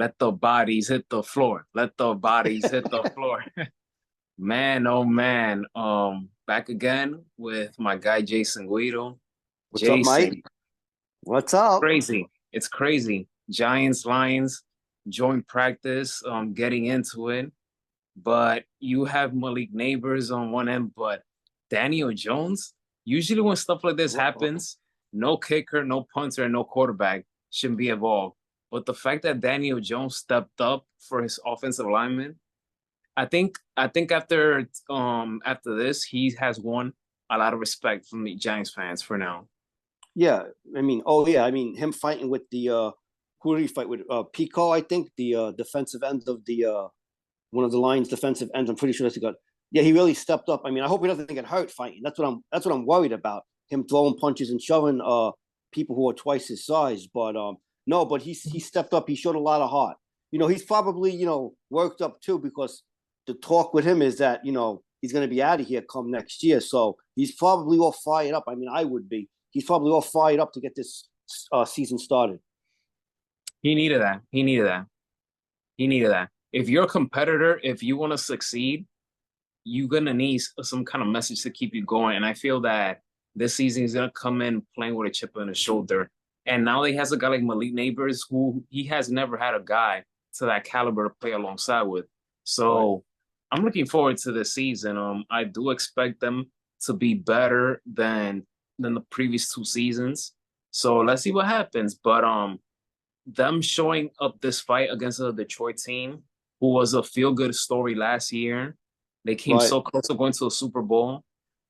Let the bodies hit the floor. Let the bodies hit the floor. Man, oh man. Back again with my guy Jason Guido. What's up, Mike? Jason, What's up? crazy. It's crazy. Giants, Lions, joint practice, getting into it. But you have Malik Neighbors on one end, but Daniel Jones, usually when stuff like this happens, no kicker, no punter, and no quarterback shouldn't be involved. But the fact that Daniel Jones stepped up for his offensive lineman, I think after this, he has won a lot of respect from the Giants fans for now. Yeah, I mean, him fighting with the who did he fight with? Pico, I think, the defensive end of the one of the Lions' defensive ends. I'm pretty sure that's a good. Yeah, he really stepped up. I mean, I hope he doesn't get hurt fighting. That's what I'm worried about. Him throwing punches and shoving people who are twice his size. But no, but he stepped up. He showed a lot of heart. He's probably worked up too because the talk with him is that he's going to be out of here come next year. So he's probably all fired up. I mean, I would be. He's probably all fired up to get this season started. He needed that. He needed that. He needed that. If you're a competitor, if you want to succeed, you're gonna need some kind of message to keep you going. And I feel that this season he's gonna come in playing with a chip on his shoulder. And now he has a guy like Malik Neighbors, who he has never had a guy to that caliber to play alongside with. Right. So I'm looking forward to this season. I do expect them to be better than the previous two seasons. So let's see what happens. But them showing up this fight against a Detroit team who was a feel good story last year. They came Right. so close to going to a Super Bowl.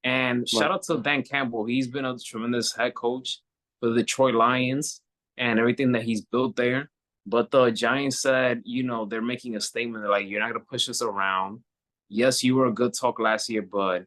And shout Right. out to Dan Campbell. He's been a tremendous head coach for the Detroit Lions and everything that he's built there. But the Giants said, they're making a statement. They're like, you're not going to push us around. Yes, you were a good talk last year, but,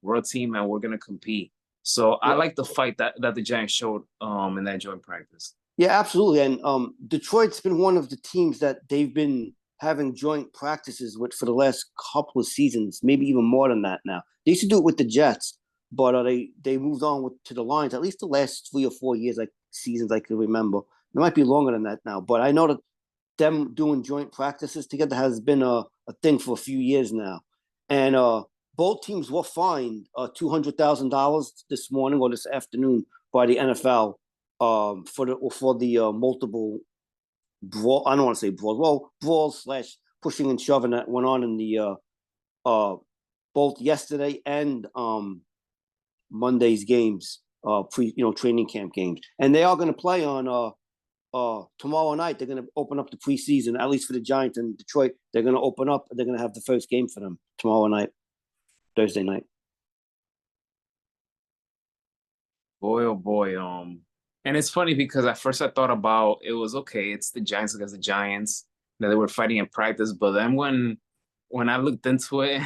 we're a team and we're going to compete. So I Yeah. like the fight that the Giants showed in that joint practice. Yeah, absolutely. And Detroit's been one of the teams that they've been having joint practices with for the last couple of seasons, maybe even more than that now. They used to do it with the Jets, but they moved on to the Lions at least the last 3 or 4 years, like seasons I can remember. It might be longer than that now, but I know that them doing joint practices together has been a thing for a few years now. And both teams were fined $200,000 this morning or this afternoon by the NFL for the multiple brawl. I don't want to say brawls. Well, brawls slash pushing and shoving that went on in the uh both yesterday and Monday's games, training camp games, and they are going to play on tomorrow night. They're going to open up the preseason, at least for the Giants in Detroit. They're going to open up. They're going to have the first game for them tomorrow night, Thursday night. Boy, oh boy. And it's funny because at first I thought about it was okay, it's the Giants against the Giants that they were fighting in practice. But then when I looked into it,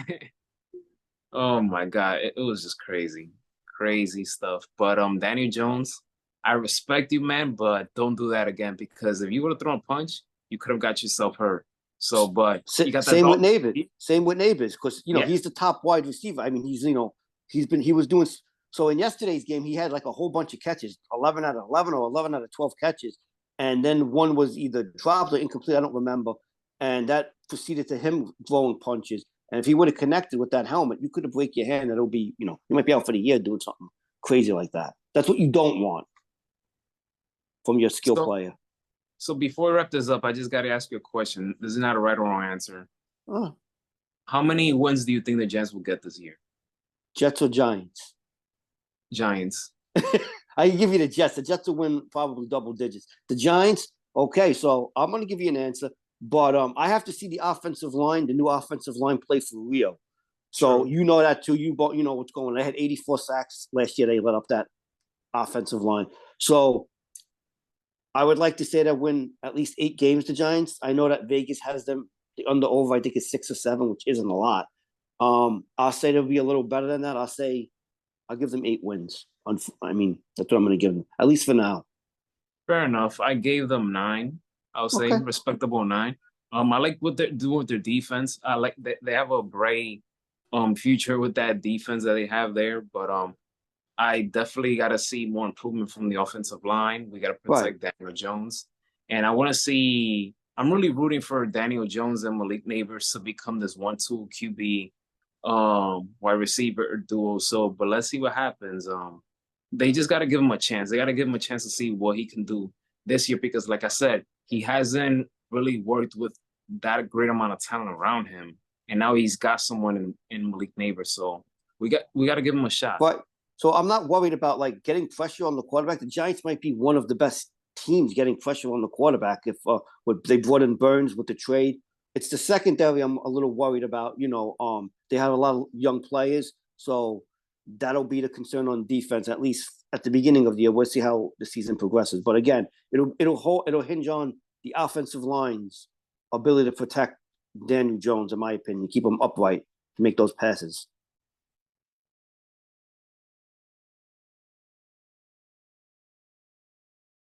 oh my God, it was just crazy. Crazy stuff. But Daniel Jones, I respect you, man, but don't do that again because if you would have thrown a punch, you could have got yourself hurt. So, but you got that Same with dog. Neighbors. Same with Neighbors, because Yeah. he's the top wide receiver. I mean, he was doing so in yesterday's game. He had like a whole bunch of catches, 11 out of 11 or 11 out of 12 catches, and then one was either dropped or incomplete. I don't remember, and that proceeded to him throwing punches. And if he would have connected with that helmet, you could have break your hand. It'll be you might be out for the year doing something crazy like that. That's what you don't want from your skill So player. so before we wrap this up, I just gotta ask you a question. This is not a right or wrong answer. Oh, How many wins do you think the Giants will get this year? Jets or Giants? Giants. I can give you the Jets. The Jets will win probably double digits. The Giants, okay. So I'm going to give you an answer, but I have to see the offensive line, the new offensive line, play for real. So True. you know that too. You know what's going on. They had 84 sacks last year. They let up that offensive line. So I would like to say that win at least 8 games. The Giants. I know that Vegas has them the under over. I think it's 6 or 7, which isn't a lot. I'll say they'll be a little better than that. I'll give them 8 wins. I mean, that's what I'm going to give them, at least for now. Fair enough. I gave them 9. I'll say Okay. respectable 9. I like what they're doing with their defense. I like they have a bright future with that defense that they have there. But I definitely got to see more improvement from the offensive line. We got to Right. protect Daniel Jones, and I want to see. I'm really rooting for Daniel Jones and Malik Neighbors to become this 1-2 QB wide receiver duo. So, but let's see what happens. They just got to give him a chance. They got to give him a chance to see what he can do this year because, like I said, he hasn't really worked with that great amount of talent around him, and now he's got someone in Malik Neighbors. So we got to give him a shot. But so I'm not worried about like getting pressure on the quarterback. The Giants might be one of the best teams getting pressure on the quarterback if what they brought in Burns with the trade. It's the secondary I'm a little worried about. They have a lot of young players, so that'll be the concern on defense at least at the beginning of the year. We'll see how the season progresses. But again, it'll hinge on the offensive line's ability to protect Daniel Jones, in my opinion, keep him upright to make those passes.